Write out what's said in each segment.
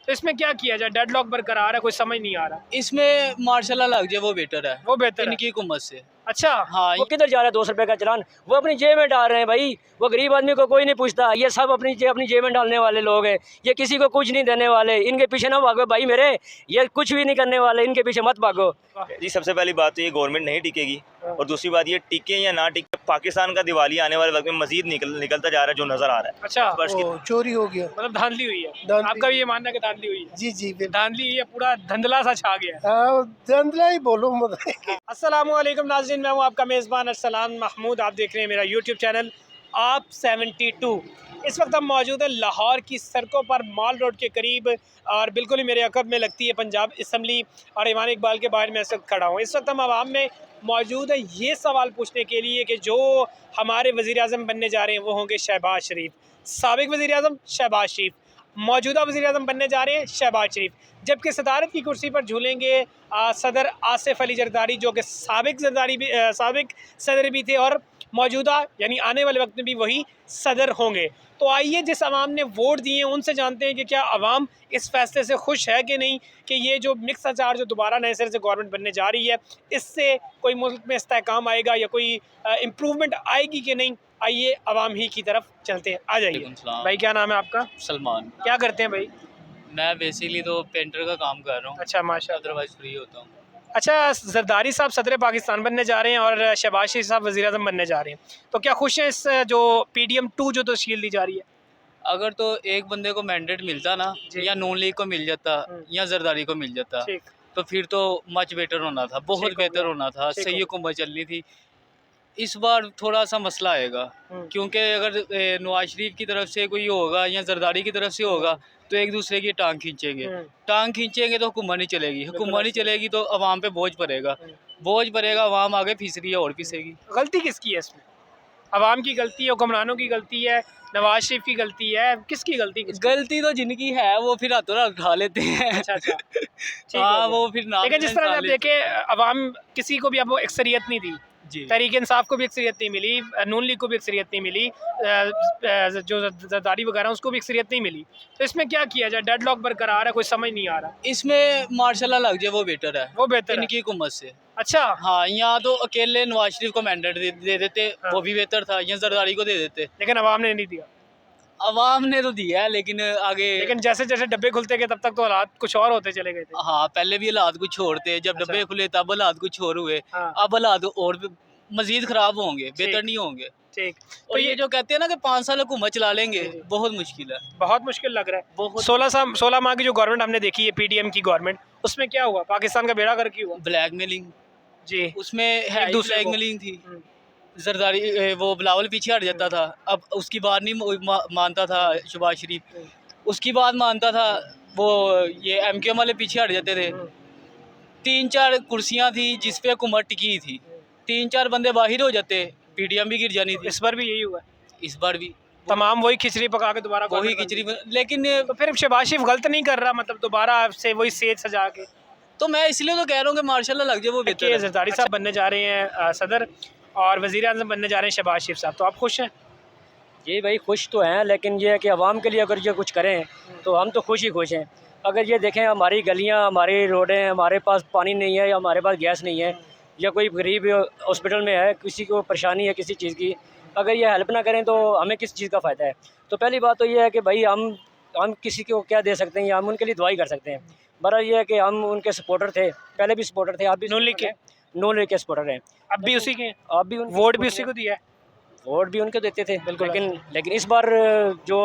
तो इसमें क्या किया जाए? डेडलॉक बरकरार है, कोई समझ नहीं आ रहा। इसमें मार्शल लॉ लग जाए वो बेटर है, वो बेहतर है। इनकी हुकूमत से। अच्छा, हाँ वो किधर जा रहा है 200 रुपए का चलान? वो अपनी जेब में डाल रहे हैं भाई। वो गरीब आदमी को कोई नहीं पूछता। ये सब अपनी जेब में डालने वाले लोग हैं। ये किसी को कुछ नहीं देने वाले। इनके पीछे ना भागो भाई मेरे, ये कुछ भी नहीं करने वाले। इनके पीछे मत भागो। जी, सबसे पहली बात तो ये गवर्नमेंट नहीं टिकेगी, और दूसरी बात ये टिके या ना टिके, पाकिस्तान का दिवाली आने वाले वक्त में मजीद निकलता जा रहा है, जो नजर आ रहा है। अच्छा, बस की चोरी हो गया। मतलब धांधली हुई है। धांधली। आपका भी ये मानना है कि धांधली हुई है? जी जी बिल्कुल। धांधली हुई है, पूरा धंधला सा छा गया है। धंधला ही बोलो मत। अस्सलामुअलैकुम नाज़रीन, मैं हूँ आपका मेज़बान अरसलान महमूद। आप देख रहे हैं मेरा यूट्यूब चैनल आप 72। इस वक्त हम मौजूद है लाहौर की सड़कों पर, माल रोड के करीब, और बिल्कुल ही मेरे अकब में लगती है पंजाब असम्बली और ईमान इकबाल के बाहर मैं इस वक्त खड़ा हूँ। इस वक्त हम आवाम में मौजूद है ये सवाल पूछने के लिए कि जो हमारे वज़ीर आज़म बनने जा रहे हैं वो होंगे शहबाज शरीफ। साबिक़ वज़ीर आज़म शहबाज शरीफ, मौजूदा वज़ीर आज़म बनने जा रहे हैं शहबाज शरीफ। जबकि सदारत की कुर्सी पर झूलेंगे सदर आसिफ अली जरदारी, जो कि साबिक़ सदर भी थे और मौजूदा यानी आने वाले वक्त में भी वही सदर होंगे। तो आइए, जिस आवाम ने वोट दिए हैं उनसे जानते हैं कि क्या आवाम इस फैसले से खुश है कि नहीं, कि ये जो मिक्स अचार जो दोबारा नए सिरे से गवर्नमेंट बनने जा रही है, इससे कोई मुल्क में इस्तेहकाम आएगा या कोई इम्प्रूवमेंट आएगी कि नहीं। आइए आवाम ही की तरफ चलते हैं। आ जाइए भाई, क्या नाम है आपका? सलमान। क्या करते हैं भाई? मैं बेसिकली तो पेंटर का काम कर रहा हूँ। अच्छा, माशा। अदरवाइज फ्री होता हूँ। अच्छा, जरदारी साहब सदर पाकिस्तान बनने जा रहे हैं और शहबाज शरीफ साहब वज़ीर आज़म बनने जा रहे हैं, तो क्या खुश हैं इस जो PDM 2 जो तश्कील दी जा रही है? अगर तो एक बंदे को मैंडेट मिलता ना, या नून लीग को मिल जाता या जरदारी को मिल जाता, ठीक, तो फिर तो मच बेटर होना था, बहुत ठीक हो बेहतर गया। होना था, ठीक सही हो हुकूमत चलनी थी। इस बार थोड़ा सा मसला आएगा, क्योंकि अगर नवाज शरीफ की तरफ से कोई होगा या जरदारी की तरफ से होगा तो एक दूसरे की टांग खींचेंगे तो हुकूमत नहीं चलेगी। हुकूमत नहीं चलेगी तो अवाम पे बोझ पड़ेगा, अवाम आगे फिस रही है और फिसेगी। गलती किसकी है इसमें? अवाम की गलती है, हुक्मरानों की गलती है, नवाज शरीफ की गलती है, किसकी गलती? गलती तो जिनकी है वो फिर हाथों हाथ उठा लेते हैं। अच्छा अच्छा, ठीक हो हाँ, गया। वो फिर नाम लेकिन जिस तरह से आप देखें, अवाम किसी को भी अब वो अक्सरियत नहीं दी। जी, तहरीक इंसाफ को भी अक्सरियत नहीं मिली, नून लीग को भी अक्सरियत नहीं मिली, जो जरदारी वगैरह उसको भी अक्सरियत नहीं मिली। तो इसमें क्या किया जाए? डेडलॉक बरकरार है, कोई समझ नहीं आ रहा। इसमें मार्शल लॉ लग जाए वो बेटर है, वो बेहतर है। इनकी हुकूमत से। अच्छा, हाँ, यहाँ तो अकेले नवाज शरीफ को मैंडेट दे देते, हाँ। वो भी बेहतर था, या जरदारी को दे देते। लेकिन अवाम ने नहीं दिया। अवाम ने तो दिया है, लेकिन आगे लेकिन जैसे जैसे डब्बे खुलते गए तब तक तो हालात कुछ और होते चले गए थे। हाँ, पहले भी हालात कुछ और थे, जब अच्छा। डब्बे खुले तब हालात कुछ और हुए, हाँ। अब हालात और भी मजीद खराब होंगे, बेहतर नहीं होंगे। ठीक, और ये जो कहते हैं ना कि 5 साल हुकूमत चला लेंगे, जी। बहुत मुश्किल है। बहुत मुश्किल लग रहा है। बहुत 16 माह की जो गवर्नमेंट हमने देखी है, PDM की गवर्नमेंट, उसमें क्या हुआ? पाकिस्तान का बेड़ा गर्क ही हुआ। ब्लैकमेलिंग, जी, उसमें है दूसरे को। ब्लैकमेलिंग थी। जरदारी वो बिलावल पीछे हट जाता था, अब उसकी बात नहीं मानता था शहबाज शरीफ, उसकी बात मानता था, वो ये MQM वाले पीछे हट जाते थे। 3-4 कुर्सियां थी जिस पे हुकूमत टिकी थी, 3-4 बंदे बाहर हो जाते, PDM भी गिर जानी थी। इस बार भी यही हुआ है। इस बार भी तमाम वही खिचड़ी पका के दोबारा वही गवर्नमेंट बन खिचड़ी, लेकिन गई। तो फिर शहबाज शरीफ गलत नहीं कर रहा, मतलब दोबारा से वही सेज सजा के। तो मैं इसलिए तो कह रहा हूँ कि मार्शल लॉ लग जाए वो बेहतर है। जरदारी साहब बनने जा रहे हैं सदर, और वज़ीर आज़म बनने जा रहे हैं शहबाज शरीफ साहब, तो आप खुश हैं? जी भाई, खुश तो हैं, लेकिन ये है कि आवाम के लिए अगर ये कुछ करें तो हम तो खुश ही खुश हैं। अगर ये देखें, हमारी गलियाँ, हमारी रोडें, हमारे पास पानी नहीं है या हमारे पास गैस नहीं है, या कोई गरीब हॉस्पिटल में है, किसी को परेशानी है किसी चीज़ की, अगर ये हेल्प ना करें तो हमें किस चीज़ का फ़ायदा है? तो पहली बात तो ये है कि भाई हम किसी को क्या दे सकते हैं, या हम उनके लिए दुआई कर सकते हैं। बहरहाल ये है कि हम उनके सपोर्टर थे, पहले भी सपोर्टर थे, आप भी नून लीग के? नून लीग के सपोर्टर हैं, अब भी उसी के हैं? आप भी वोट भी उसी को दिया है? वोट भी उनके देते थे, बिल्कुल। लेकिन इस बार जो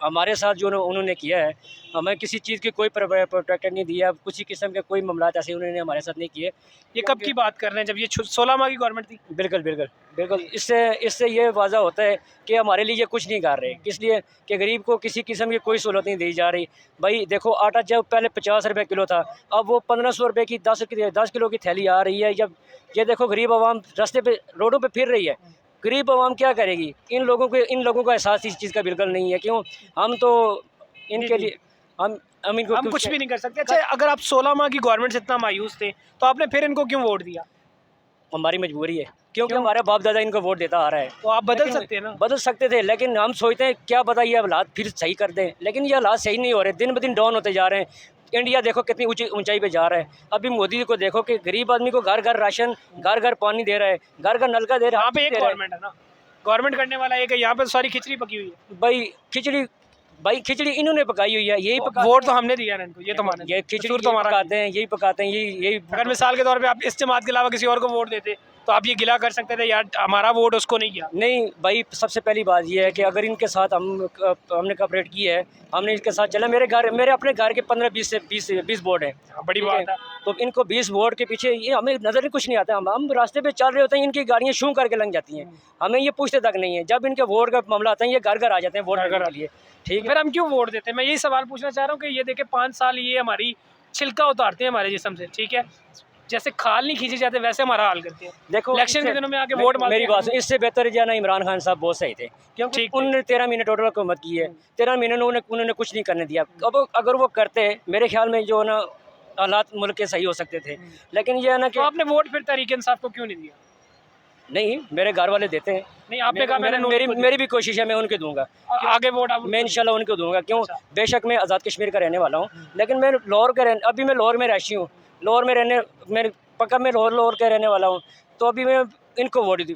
हमारे साथ जो उन्होंने किया है, हमें किसी चीज़ की कोई प्रोटेक्शन नहीं दिया, किसी किस्म के कोई मामला ऐसे उन्होंने हमारे साथ नहीं किए। ये कब की बात कर रहे हैं, जब ये 16 माह की गवर्नमेंट थी? बिल्कुल बिल्कुल बिल्कुल, इससे ये वाज़ा होता है कि हमारे लिए कुछ नहीं कर रहे, इसलिए कि गरीब को किसी किस्म की कोई सहूलत नहीं दी जा रही। भाई देखो, आटा जब पहले 50 रुपये किलो था, अब वो 1500 रुपये की 10 किलो की थैली आ रही है। जब ये देखो, गरीब आवाम रास्ते पे, रोडों पे फिर रही है, गरीब आवाम क्या करेगी? इन लोगों को एहसास इस चीज़ का बिल्कुल नहीं है। क्यों? हम तो इनके लिए हम इनको हम कुछ भी नहीं कर सकते। अच्छा, अगर आप 16 माह की गवर्नमेंट से इतना मायूस थे तो आपने फिर इनको क्यों वोट दिया? हमारी मजबूरी है, क्योंकि हमारा बाप दादा इनको वोट देता आ रहा है। तो आप बदल लेकिन सकते हैं ना। बदल सकते थे, लेकिन हम सोचते हैं क्या पता ये हालात फिर सही कर दें, लेकिन ये हालात सही नहीं हो रहे, दिन ब दिन डाउन होते जा रहे हैं। इंडिया देखो कितनी ऊंचाई पे जा रहा है। अभी मोदी जी को देखो कि गरीब आदमी को घर घर राशन, घर घर पानी दे रहा है, घर घर नलका दे रहा है। यहाँ पे एक दे रहा है। गवर्नमेंट है ना, गवर्नमेंट करने वाला एक है, यहाँ पे तो सारी खिचड़ी पकी हुई है। भाई खिचड़ी इन्होंने पकाई हुई है, यही पका वोट तो हमने दिया है इनको, ये तो माने, ये खिचड़ी कसूर तो हमारा पकाते हैं, यही पकाते हैं, यही अगर मिसाल के तौर पे आप इस जमात के अलावा किसी और को वोट देते तो आप ये गिला कर सकते थे यार हमारा वोट उसको नहीं गया। नहीं भाई, सबसे पहली बात ये है कि अगर इनके साथ हमने कॉपरेट की है, हमने इसके साथ चला, मेरे अपने घर के 15-20 से 20 वोट हैं। बड़ी ठीक बात है। तो इनको 20 वोट के पीछे ये हमें नज़र ही कुछ नहीं आता। हम रास्ते पे चल रहे होते हैं, इनकी गाड़ियाँ शू करके लग जाती हैं, हमें ये पूछते तक नहीं है। जब इनके वोट का मामला आता है, ये घर घर आ जाते हैं वोट करने के लिए। ठीक है, फिर हम क्यों वोट देते हैं? मैं यही सवाल पूछना चाह रहा हूँ कि ये देखे 5 साल ये हमारी छिलका उतारते हैं हमारे जिस्म से, ठीक है, जैसे खाल नहीं खींचे जाते वैसे हमारा हाल करते हैं। देखो इलेक्शन के दिनों में आके वोट मांगते मेरी हैं। बात सुनो, इससे बेहतर जाना इमरान खान साहब बहुत सही थे, क्योंकि ठीक। उन्होंने 13 महीने टोटल हुकूमत की है। 13 महीने में उन्होंने कुछ नहीं करने दिया। अब अगर वो करते, मेरे ख्याल में जो ना हालात मुल्क के सही हो सकते थे। लेकिन ये है ना तो कि आपने वोट फिर तहरीक इंसाफ को क्यों नहीं दिया? नहीं, मेरे घर वाले देते हैं। नहीं, आपने कहा मैंने नोट को मेरी भी कोशिश है, मैं उनके दूंगा, दिया। आगे वोट आप मैं इंशाल्लाह उनको दूंगा। क्यों? अच्छा। बेशक मैं आज़ाद कश्मीर का रहने वाला हूँ, लेकिन मैं अभी मैं लाहौर में रहती हूँ, लाहौर में मैं पक्का मैं लाहौर का रहने वाला हूँ। तो अभी मैं इनको वोट दी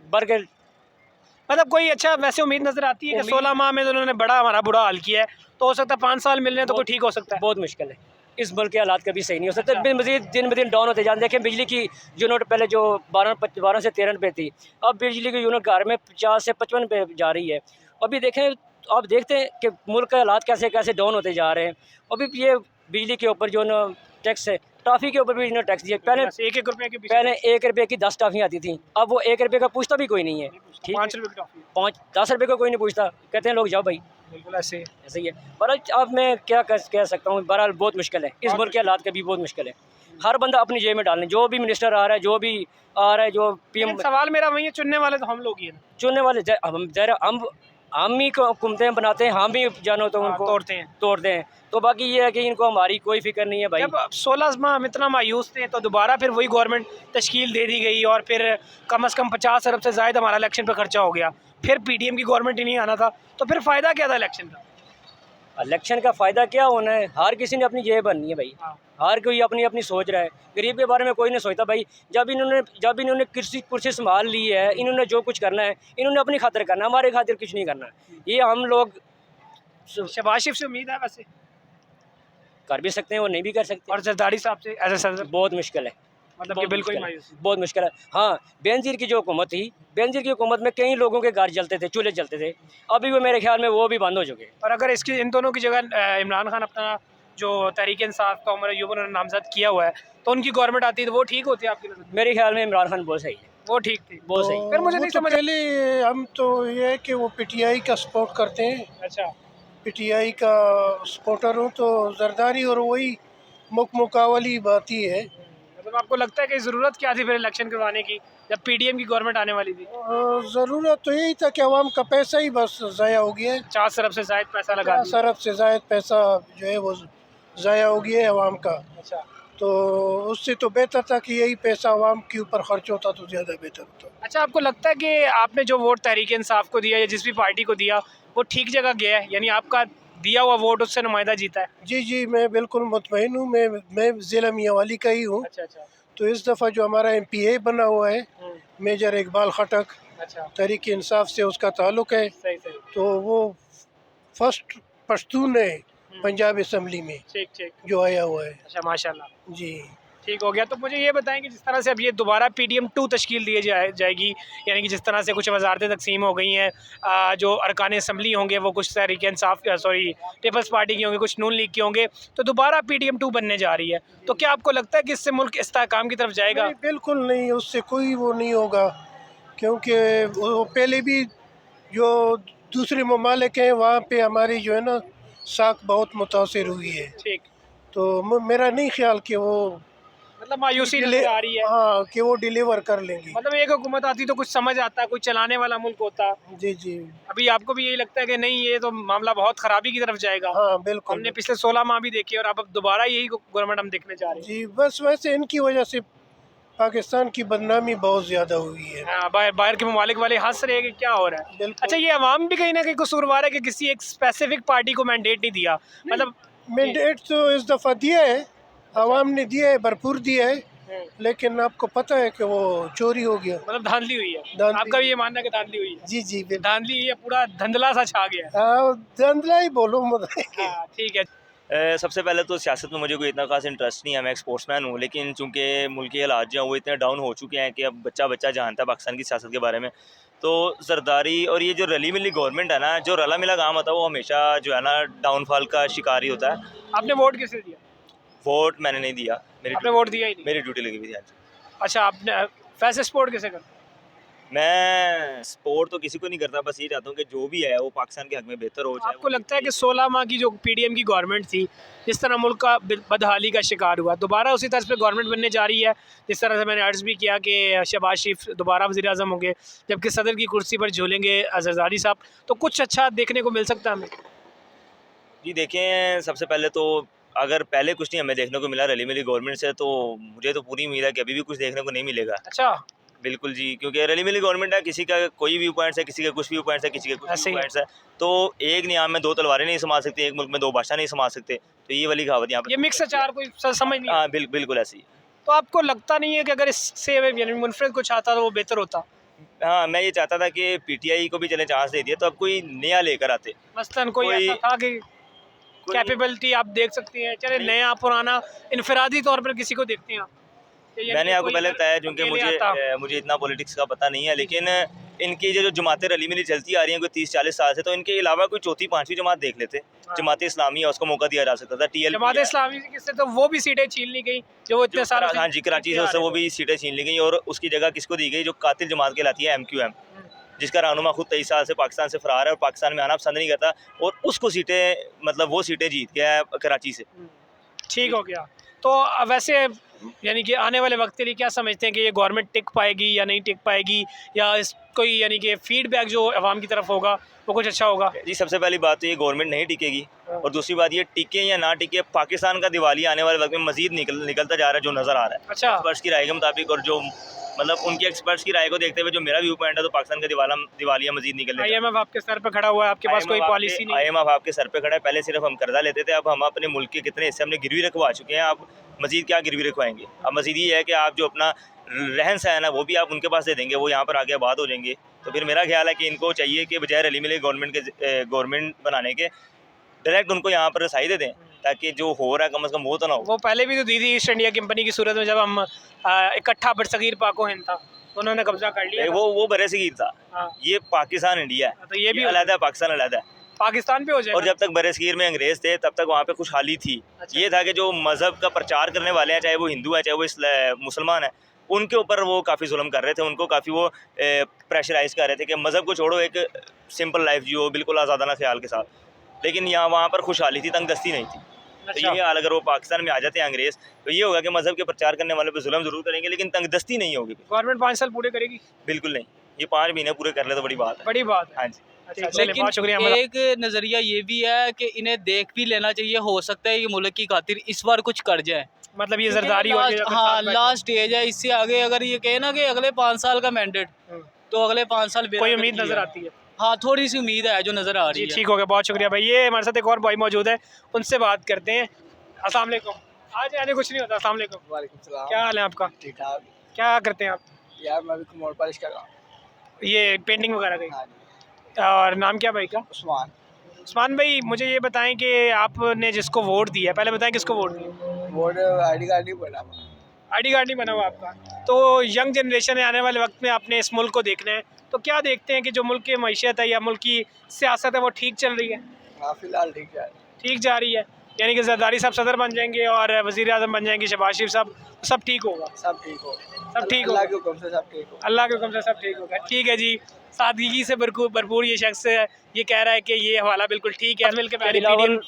भर के। मतलब कोई अच्छा वैसे उम्मीद नजर आती है कि 16 माह में तो उन्होंने बड़ा हमारा बुरा हाल किया है, तो हो सकता है 5 साल मिलने तो कोई ठीक हो सकता है। बहुत मुश्किल है, इस मुल्क के हालात कभी सही नहीं हो सकते। दिन ब दिन डाउन होते जाते। देखें बिजली की यूनिट पहले जो 12 से 13 पे थी, अब बिजली की यूनिट घर में 50 से 55 पे जा रही है। अभी देखें, आप देखते हैं कि मुल्क के हालात कैसे कैसे डाउन होते जा रहे हैं। अभी ये बिजली के ऊपर जो ना टैक्स है, टॉफ़ी के ऊपर भी इन्होंने टैक्स दिया। पहले 1-1 रुपए के पीछे पहले 1 रुपये की 10 टॉफ़ियाँ आती थी, अब वो 1 रुपये का पूछता भी कोई नहीं है। ठीक, 5 रुपए की टॉफी, 5-10 रुपये का कोई नहीं पूछता, कहते हैं लोग जाओ भाई, बिल्कुल ऐसे ही। ऐसे ही है। बहरहाल अब मैं क्या कह सकता हूँ, बहरहाल बहुत मुश्किल है, इस मुल्क के हालात का भी बहुत मुश्किल है। हर बंदा अपनी जेब में डालने, जो भी मिनिस्टर आ रहा है, जो भी आ रहा है, जो PM लेकिन सवाल मेरा वही है, चुनने वाले तो हम लोग ही हैं ना, चुनने वाले हम ही हुकूमतें बनाते हैं, हम ही जानो तो उनको तोड़ते हैं। तो बाकी ये है कि इनको हमारी कोई फिक्र नहीं है भाई। जब 16 माह हम इतना मायूस थे तो दोबारा फिर वही गवर्नमेंट तश्कील दे दी गई और फिर कम से कम 50 अरब से ज़ायद हमारा इलेक्शन पे खर्चा हो गया, फिर PDM की गवर्नमेंट ही नहीं आना था, तो फिर फ़ायदा क्या था इलेक्शन का? इलेक्शन का फ़ायदा क्या होना है? हर किसी ने अपनी जेब भरनी है भाई, हर कोई अपनी अपनी सोच रहा है। गरीब के बारे में कोई नहीं सोचता भाई। जब इन्होंने कुर्सी संभाल ली है, इन्होंने जो कुछ करना है इन्होंने अपनी खातिर करना है, हमारे खातिर कुछ नहीं करना। ये हम लोग शहबाज शरीफ से उम्मीद है वैसे, कर भी सकते हैं और नहीं भी कर सकते। और जरदारी साहब से एज ए सदर, बहुत मुश्किल है, मतलब कि बिल्कुल ही मायूस। बहुत मुश्किल है। हाँ, बेनज़ीर की जो हुकूमत थी, बेनज़ीर की हुकूमत में कई लोगों के घर जलते थे, चूल्हे जलते थे, अभी वो मेरे ख्याल में वो भी बंद हो चुके हैं। और अगर इसकी इन दोनों की जगह इमरान खान अपना जो तहरीक इंसाफ का उमर अय्यूब उन्होंने नामजद किया हुआ है, तो उनकी गवर्नमेंट आती तो वो ठीक होती है आपकी नज़र में? मेरे ख्याल में इमरान खान बहुत सही है, वो ठीक थी, बहुत सही। फिर मुझे वो नहीं तो समझ। पहले हम तो ये है कि वो PTI का सपोर्ट करते हैं, अच्छा, PTI का सपोर्टर हूँ, तो जरदारी और वही मुकावली बात ही है। मतलब आपको लगता है कि ज़रूरत क्या थी फिर इलेक्शन करवाने की जब PDM की गवर्नमेंट आने वाली थी? ज़रूरत तो यही था कि अवाम का पैसा ही बस ज़ाया हो गया है, 50 अरब से ज़ायद पैसा लगा 50 अरब से ज़ायद पैसा जो है वो ज़ाया हो गया है अवाम का। अच्छा, तो उससे तो बेहतर था कि यही पैसा अवाम के ऊपर खर्च होता तो ज़्यादा बेहतर होता। अच्छा, आपको लगता है कि आपने जो वोट तहरीक इंसाफ को दिया या जिस भी पार्टी को दिया वो ठीक जगह गया है, यानी आपका दिया हुआ वोट उससे नुमाइंदा जीता है? जी, मैं बिल्कुल मुतमईन हूँ। मैं ज़िला मियांवाली का ही हूँ। अच्छा अच्छा, तो इस दफ़ा जो हमारा MPA बना हुआ है मेजर इकबाल खटक, अच्छा, तहरीक इंसाफ से उसका ताल्लुक़ है, सही सही, तो वो फर्स्ट पश्तून है पंजाब असम्बली में ठीक ठीक, जो आया हुआ है। अच्छा माशाल्लाह, जी, ठीक हो गया। तो मुझे ये बताएं कि जिस तरह से अब ये दोबारा PDM 2 तश्कील दी जाएगी, यानी कि जिस तरह से कुछ वजारतें तकसीम हो गई हैं, जो अरकान असम्बली होंगे वो कुछ तहरीक इंसाफ पीपल्स पार्टी के होंगे, कुछ नून लीग के होंगे, तो दोबारा PDM 2 बनने जा रही है, तो क्या आपको लगता है कि इससे मुल्क इस्तेहकाम की तरफ जाएगा? नहीं, बिल्कुल नहीं, उससे कोई वो नहीं होगा, क्योंकि वो पहले भी जो दूसरे ममालिक हैं वहाँ पे हमारी जो है ना साख बहुत मुतासिर हुई है। ठीक, तो मेरा नहीं ख्याल कि वो मतलब मायूसी नजर आ रही है। हाँ, कि वो डिलीवर कर लेंगी। मतलब एक हुकूमत आती तो कुछ समझ आता, कुछ चलाने वाला मुल्क होता। जी, अभी आपको भी यही लगता है कि नहीं, ये तो मामला बहुत ख़राबी की तरफ जाएगा? हाँ बिल्कुल। हमने पिछले 16 माह भी देखे और अब दोबारा यही गवर्नमेंट हम देखने जा रहे हैं। जी, बस वैसे इनकी वजह से पाकिस्तान की बदनामी बहुत ज़्यादा हुई है। बाहर के ममालिक वाले हंस रहे हैं कि क्या हो रहा है। बिल्कुल। अच्छा, ये अवाम भी कहीं ना कहीं कसूरवार है कि किसी एक स्पेसिफिक पार्टी को मैंडेट नहीं दिया, मतलब मैंडेट तो इस दफ़ा दिया है, आवाम ने दिया है, भरपूर दिया है, लेकिन आपको पता है कि वो चोरी हो गया। मतलब धांधली हुई है। धांधली। आपका भी ये मानना है कि धांधली हुई है? जी जी बिल्कुल। धांधली ये पूरा धंधला सा छा गया है। हाँ, धंधला ही बोलो मत। हाँ, ठीक है। सबसे पहले तो सियासत में मुझे कोई इतना खास इंटरेस्ट नहीं है, मैं एक स्पोर्ट्समैन हूँ, लेकिन चूंकि मुल्क के हालात जो हैं वो इतने डाउन हो चुके हैं कि अब बच्चा बच्चा जानता है पाकिस्तान की सियासत के बारे में। तो जरदारी और ये जो रली मिली गवर्नमेंट है ना, जो रला मिला काम होता है वो हमेशा जो है ना डाउनफॉल का शिकार ही होता है। आपने वोट किसे दिया? वोट मैंने नहीं दिया, आपने वोट दिया ही नहीं? मेरी ड्यूटी लगी हुई थी। हाँ जी। अच्छा, आपने वैसे सपोर्ट किसे करते? मैं सपोर्ट तो किसी को नहीं करता, बस ये चाहता हूँ कि जो भी है वो पाकिस्तान के हक में बेहतर हो। चाहे आपको लगता है कि 16 माह की जो पीडीएम की गवर्नमेंट थी, जिस तरह मुल्क का बदहाली का शिकार हुआ, दोबारा उसी तर्ज पे गवर्नमेंट बनने जा रही है? जिस तरह से मैंने अर्ज़ भी किया कि शहबाज शरीफ दोबारा वज़ीर आज़म होंगे, जबकि सदर की कुर्सी पर झूलेंगे जरदारी साहब, तो कुछ अच्छा देखने को मिल सकता है हमें? जी देखें, सबसे पहले तो अगर पहले कुछ नहीं हमें देखने को मिला रली मिली गवर्नमेंट से, तो मुझे तो पूरी उम्मीद है कि अभी भी कुछ देखने को नहीं मिलेगा। अच्छा, बिल्कुल जी, क्योंकि रली मिली गवर्नमेंट है, किसी का कोई व्यू पॉइंट्स है, किसी का कुछ व्यू पॉइंट्स है, किसी का कुछ ऐसे व्यू ही है। पॉइंट्स है। तो एक नियाम में दो तलवारें नहीं संभाल सकती, एक मुल्क में दो बादशाह नहीं संभाल सकते। तो ये वाली कहावत यहाँ ये पर मिक्स अचार कोई समझ नहीं। हाँ बिल्कुल ऐसी है। तो आपको लगता नहीं है कि अगर इससे यानी मुनफरद कुछ आता तो वो बेहतर होता? हाँ, मैं ये चाहता था कि पीटीआई को भी चले चांस दे दिया, तो अब कोई नया लेकर आते। मसलन कोई ऐसा था कि कैपेबिलिटी आप देख सकती हैं, चले नया पुराना इनफरादी तौर पर किसी को देखते हैं आप? मैंने आपको पहले बताया, क्योंकि मुझे इतना पॉलिटिक्स का पता नहीं है, लेकिन इनकी जो जमातें रली मिली चलती आ रही हैं कोई 30-40 साल से, तो इनके अलावा कोई चौथी पांचवी जमात देख लेते। जमात इस्लामी है, उसको मौका दिया जा सकता था। जमात इस्लामी से तो वो भी सीटें छीन ली गई जो वो इतने साल। हाँ जी, कराची से उससे वो भी सीटें छीन ली गई, और उसकी जगह किसको दी गई? जो कातिल जमात कहलाती है MQM, जिसका रहनुमा खुद 23 साल से पाकिस्तान से फरार है और पाकिस्तान में आना पसंद नहीं करता, और उसको सीटें मतलब वो सीटें जीत गया है कराची से। ठीक हो गया। तो वैसे यानी कि आने वाले वक्त के लिए क्या समझते हैं कि ये गवर्नमेंट टिक पाएगी या नहीं टिक पाएगी, या इस कोई यानी कि फीडबैक जो अवाम की तरफ होगा वो कुछ अच्छा होगा? जी, सबसे पहली बात तो ये गवर्नमेंट नहीं टिकेगी, और दूसरी बात ये टिके या ना टिके, पाकिस्तान का दिवाली आने वाले वक्त में मजीद निकलता जा रहा है, जो नज़र आ रहा है अच्छा, एक्सपर्ट्स की राय के मुताबिक। और जो मतलब उनकी एक्सपर्ट्स की राय को देखते हुए जो मेरा व्यू पॉइंट है, तो पाकिस्तान का दिवालिया मजीद निकलने। IMF आपके सर पे खड़ा हुआ है, आपके पास कोई पॉलिसी नहीं? IMF आपके सर पे खड़ा है। पहले सिर्फ हम कर्जा लेते थे, अब हम अपने मुल्क के कितने हिस्से हमने गिरवी रखवा चुके हैं, आप मजीद क्या गिरवी रखवाएंगे? अब मजीद ये है कि आप जो अपना रहन सहन है वो भी आप उनके पास दे देंगे, वो यहाँ पर आगे आबाद हो जाएंगे। तो फिर मेरा ख्याल है कि इनको चाहिए कि बजाय रली मिली गवर्नमेंट बनाने के, डायरेक्ट उनको यहाँ पर रसाई दे दें, ताकि जो हो रहा है कम से कम वो तो ना हो। वो पहले भी तो दी थी ईस्ट इंडिया कंपनी की सूरत में, जब हम इकट्ठा बरसगीर पाको हिंद था तो उन्होंने कब्जा कर लिया था। वो बरसगीर था। हाँ। ये पाकिस्तान इंडिया है, तो ये भी अलग है, पाकिस्तान अलग है। पाकिस्तान पे हो जाए। और जब तक बरसगीर में अंग्रेज थे तब तक वहाँ पे खुशहाली थी। अच्छा। ये था कि जो मज़हब का प्रचार करने वाले हैं, चाहे वो हिंदू हैं चाहे वो मुसलमान हैं, उनके ऊपर वो काफ़ी जुल्म कर रहे थे, उनको काफ़ी वो प्रेशराइज कर रहे थे कि मज़हब को छोड़ो, एक सिंपल लाइफ जियो बिल्कुल आज़ादाना ख्याल के साथ। लेकिन यहाँ वहाँ पर खुशहाली थी, तंगदस्ती नहीं थी। तो ये हाल अगर वो पाकिस्तान में आ जाते हैं अंग्रेज, तो ये होगा कि मज़हब के प्रचार करने वाले पे जुल्म जरूर करेंगे, लेकिन तंगदस्ती नहीं होगी। गवर्नमेंट 5 साल पूरे करेगी? बिल्कुल नहीं, ये 5 महीने पूरे कर ले तो बड़ी बात है। बड़ी बात है। हाँ जी। अच्छा, चलिए, लेकिन बहुत शुक्रिया। एक नज़रिया ये भी है कि इन्हें देख भी लेना चाहिए, हो सकता है ये मुल्क की खातिर इस बार कुछ कर जाए। मतलब ये जरदारी हो गया, हाँ, लास्ट स्टेज है, इससे आगे अगर ये कहे ना कि अगले 5 साल का मैंडेट, तो अगले 5 साल कोई उम्मीद नजर आती है? हाँ, थोड़ी सी उम्मीद है जो नज़र आ रही जी, है। ठीक हो गया, बहुत शुक्रिया भाई। ये हमारे साथ एक और भाई मौजूद है, उनसे बात करते हैं। अस्सलाम वालेकुम। आज आने कुछ नहीं होता। अस्सलाम वालेकुम। वालेकुम सलाम। क्या हाल है आपका? ठीक ठाक। क्या करते हैं आप? यार मैं भी मोड़ पॉलिश कर रहा हूँ। ये पेंटिंग वगैरह की? हाँ जी। और नाम क्या भाई का? उस्मान। उस्मान भाई, मुझे ये बताएं कि आपने जिसको वोट दिया, पहले बताएं किसको वोट दिया? वोट ID कार्ड नहीं बना। ID कार्ड नहीं बना हुआ आपका? तो यंग जनरेशन है, आने वाले वक्त में आपने इस मुल्क को देखना है, तो क्या देखते हैं कि जो मुल्क की मैशियत है या मुल्क की सियासत है वो ठीक चल रही है? हाँ फिलहाल ठीक है। ठीक जा रही है, यानी कि जरदारी साहब सदर बन जाएंगे और वज़ीर आज़म बन जाएंगे शहबाज शरीफ साहब, सब ठीक होगा? सब ठीक हो। सब ठीक अल्लाह होगा? के हुक्म से सब ठीक हो। अल्लाह के हुक्म से सब ठीक होगा। ठीक है जी, सादगी से भरपूर ये शख्स ये कह रहा है कि ये हवाला बिल्कुल ठीक है। मिलकर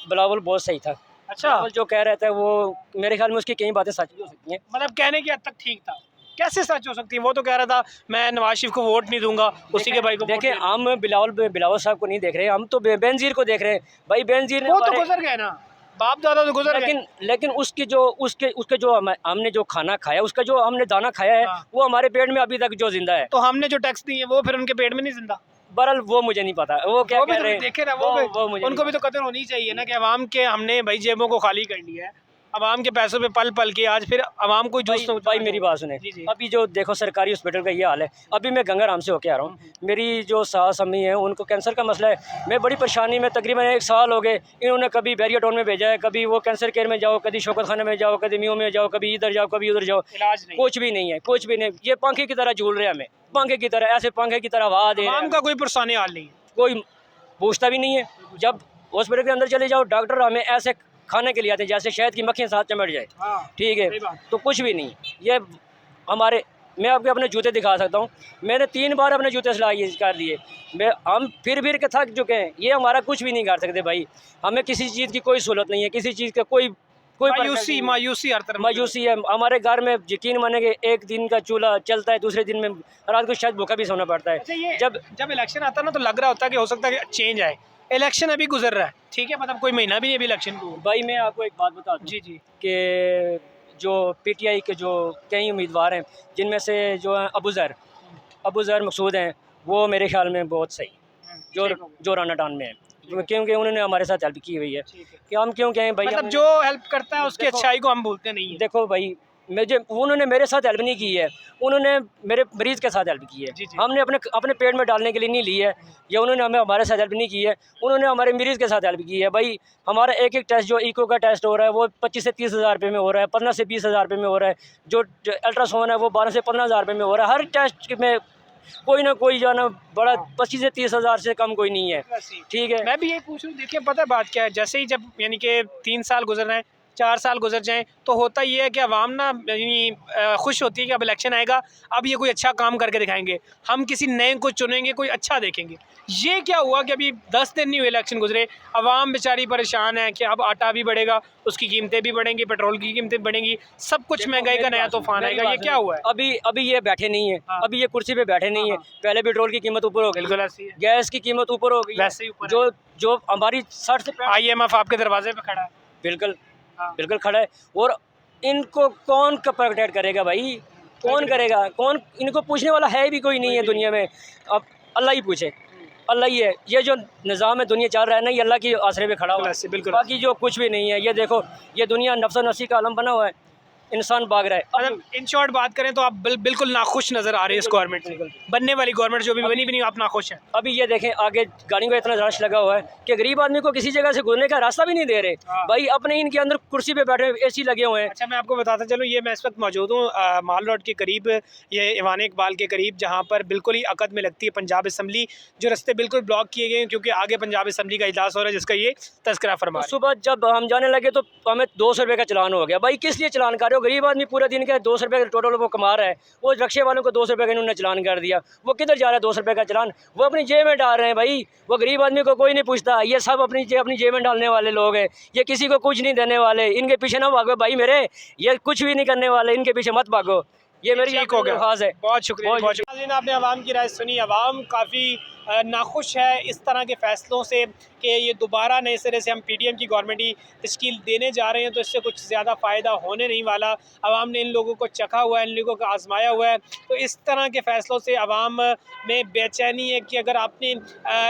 बिलावल बहुत सही था। अच्छा, बिलावल जो कह रहा था वो मेरे ख्याल में उसकी कई बातें सच भी हो सकती हैं। मतलब कहने की हद तक ठीक था, कैसे सच हो सकती है? वो तो कह रहा था मैं नवाज शरीफ को वोट नहीं दूंगा, उसी के भाई को। देखें, हम बिलावल साहब को नहीं देख रहे, हम तो बेनजीर को देख रहे हैं। भाई बेनजीर ने वो तो गुजर गए ना। बाप दादा तो गुजर गए। लेकिन उसके जो हमने जो खाना खाया, उसका जो हमने दाना खाया है, हाँ। वो हमारे पेट में अभी तक जो जिंदा है। तो हमने जो टैक्स दिए वो फिर उनके पेट में नहीं जिंदा। बहरहाल वो मुझे नहीं पता, वो क्या वो भी कह तो रहे हैं, देखे ना, वो मुझे उनको नहीं भी तो कदर होनी चाहिए ना कि अवाम के हमने भाई जेबों को खाली कर लिया है, अवाम के पैसों पे पल पल के आज फिर अवाम को जूस भाई, भाई मेरी बात सुने। जी, जी। अभी जो देखो सरकारी हॉस्पिटल का ये हाल है। अभी मैं गंगाराम से होके आ रहा हूँ, मेरी जो सास अम्मी है उनको कैंसर का मसला है। मैं बड़ी परेशानी में, तकरीबन 1 साल हो गए, इन्होंने कभी बैरिया टाउन में भेजा है, कभी वो कैंसर केयर में जाओ, कभी शौकत खाने में जाओ, कभी म्यू में जाओ, कभी इधर जाओ, कभी उधर जाओ, इलाज नहीं। कुछ भी नहीं है, कुछ भी नहीं। ये पंखे की तरह झूल रहे हैं हमें, पंखे की तरह, ऐसे पंखे की तरह हवा दे रहे अवाम हैं। का कोई पुरसाने हाल नहीं है। कोई पूछता भी नहीं है। जब हॉस्पिटल के अंदर चले जाओ, डॉक्टर हमें ऐसे खाने के लिए आते हैं जैसे शहद की मक्खियाँ साथ चमट जाए, ठीक सही है। बात। तो कुछ भी नहीं। ये हमारे, मैं आपके अपने जूते दिखा सकता हूँ, मैंने 3 बार अपने जूते सिलाई कर दिए। हम फिर के थक चुके हैं। ये हमारा कुछ भी नहीं कर सकते भाई। हमें किसी चीज़ की कोई सहूलत नहीं है, किसी चीज़ का कोई मायूसी हर तरफ मायूसी है। हमारे घर में यकीन मानेंगे, एक दिन का चूल्हा चलता है, दूसरे दिन में रात को शायद भूखा भी सोना पड़ता है। अच्छा, ये जब इलेक्शन आता है ना तो लग रहा होता है कि हो सकता है कि चेंज आए। इलेक्शन अभी गुजर रहा है, ठीक है, मतलब कोई महीना भी नहीं अभी इलेक्शन को। भाई मैं आपको एक बात बता दूं जी जी। कि जो पीटीआई के जो कई उम्मीदवार हैं, जिनमें से जो हैं अबू ज़र मकसूद हैं, वो मेरे ख्याल में बहुत सही, जो राना टाउन में है, क्योंकि उन्होंने हमारे साथ हेल्प की हुई है। कि हम क्यों कहें भाई, मतलब जो हेल्प करता है उसकी अच्छाई को हम भूलते नहीं है। देखो भाई, उन्होंने मेरे साथ हेल्प नहीं की है, उन्होंने मेरे मरीज़ के साथ हेल्प की है। जी, जी। हमने अपने पेट में डालने के लिए नहीं ली है, या उन्होंने हमारे साथ हेल्प नहीं की है, उन्होंने हमारे मरीज़ के साथ हेल्प की है। भाई हमारा एक टेस्ट, जो इको का टेस्ट हो रहा है, वो 25 से 30 हज़ार रुपये में हो रहा है, 15 से 20 हज़ार रुपये में हो रहा है। जो अल्ट्रासाउंड है वो 12 से 15 हज़ार रुपये में हो रहा है। हर टेस्ट में कोई ना कोई जो है ना बड़ा 25 से 30 हज़ार से कम कोई नहीं है, ठीक है। मैं भी यही पूछ रहा हूँ, देखिए पता है बात क्या है, जैसे ही जब यानी कि 3 साल गुजर रहे हैं, 4 साल गुजर जाएं, तो होता ये है कि अवाम ना यानी खुश होती है कि अब इलेक्शन आएगा, अब ये कोई अच्छा काम करके दिखाएंगे, हम किसी नए को चुनेंगे, कोई अच्छा देखेंगे। ये क्या हुआ कि अभी 10 दिन नहीं हुए इलेक्शन गुजरे, अवाम बेचारी परेशान है कि अब आटा भी बढ़ेगा, उसकी कीमतें भी बढ़ेंगी, पेट्रोल की कीमतें बढ़ेंगी, सब कुछ महंगाई का नया तूफान आएगा। ये क्या हुआ है? अभी ये बैठे नहीं है, हाँ। अभी ये कुर्सी पे बैठे नहीं है। पहले पेट्रोल की कीमत ऊपर हो गई, बिल्कुल ऐसी है, गैस की कीमत ऊपर हो गई, वैसे ही ऊपर है। जो हमारी 60 से 65 IMF आपके दरवाजे पे खड़ा है। बिल्कुल हाँ। बिल्कुल खड़ा है। और इनको कौन प्रोटेक्ट करेगा भाई, कौन करेगा, कौन? इनको पूछने वाला है भी कोई नहीं है दुनिया में। अब अल्लाह ही पूछे, अल्लाह ही है। ये जो निज़ाम है दुनिया चल रहा है ना, ये अल्लाह की आसरे पे खड़ा हुआ है, बिल्कुल। बाकी जो कुछ भी नहीं है। ये देखो, ये दुनिया नफ्सा नफसी का आलम बना हुआ है, इंसान भाग रहा है। मतलब इन शॉर्ट बात करें तो आप बिल्कुल नाखुश नज़र आ रहे हैं इस गवर्नमेंट से, बनने वाली गवर्नमेंट जो भी बनी भी नहीं, आप नाखुश हैं। अभी ये देखें, आगे गाड़ियों का इतना रश लगा हुआ है कि गरीब आदमी को किसी जगह से गुजरने का रास्ता भी नहीं दे रहे। हाँ। भाई अपने इनके अंदर कुर्सी पे बैठे AC लगे हुए हैं। अच्छा, मैं आपको बताता चलूँ, ये मैं इस वक्त मौजूद हूँ माल रोड के करीब, ये ईवान इकबाल के करीब, जहाँ पर बिल्कुल ही अकद में लगती है पंजाब असम्बली। जो रास्ते बिल्कुल ब्लॉक किए गए हैं क्योंकि आगे पंजाब असम्बली का इजलास हो रहा है, जिसका ये तस्करा फरमा रहे हैं। सुबह जब हम जाने लगे तो हमें 200 रुपये का चलान हो गया। भाई किस लिए चलान कर रहे हो? गरीब आदमी पूरे दिन का 200 रुपये टोटल वो कमा रहा है, वो रिक्शे वालों को 200 रुपये का इन्होंने चलान कर दिया। वो किधर जा रहा है 200 रुपये का चलान? वो अपनी जेब में डाल रहे हैं भाई। वो गरीब आदमी को कोई नहीं पूछता, ये सब अपनी जेब में डालने वाले लोग हैं। ये किसी को कुछ नहीं देने वाले। इनके पीछे ना भागो भाई मेरे, ये कुछ भी नहीं करने वाले, इनके पीछे मत भागो। ये मेरी ठीक हो गया, खास है। बहुत शुक्रिया, बहुत शुक्रिया। आपने आवाम की राय सुनी। आवाम काफ़ी नाखुश है इस तरह के फ़ैसलों से कि ये दोबारा नए सिरे से हम PDM की गवर्नमेंट ही तश्कील देने जा रहे हैं, तो इससे कुछ ज़्यादा फ़ायदा होने नहीं वाला। आवाम ने इन लोगों को चखा हुआ है, इन लोगों को आजमाया हुआ है, तो इस तरह के फ़ैसलों से आवाम में बेचैनी है कि अगर आपने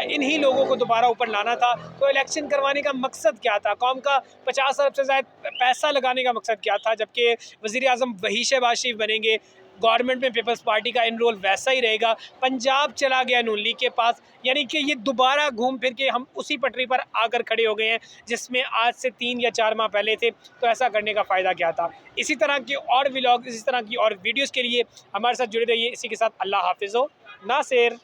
इन्हीं लोगों को दोबारा ऊपर लाना था तो इलेक्शन करवाने का मकसद क्या था? कौम का 50 अरब से ज़्यादा पैसा लगाने का मकसद क्या था? जबकि वज़ीर आज़म वही शहबाज शरीफ बनेंगे, गवर्नमेंट में पीपल्स पार्टी का इनरोल वैसा ही रहेगा। पंजाब चला गया नून लीग के पास, यानी कि ये दोबारा घूम फिर के हम उसी पटरी पर आकर खड़े हो गए हैं जिसमें आज से 3 या 4 माह पहले थे। तो ऐसा करने का फ़ायदा क्या था? इसी तरह के और व्लॉग, इसी तरह की और वीडियोज़ के लिए हमारे साथ जुड़े रहिए। इसी के साथ अल्लाह हाफिज़ हो नासिर।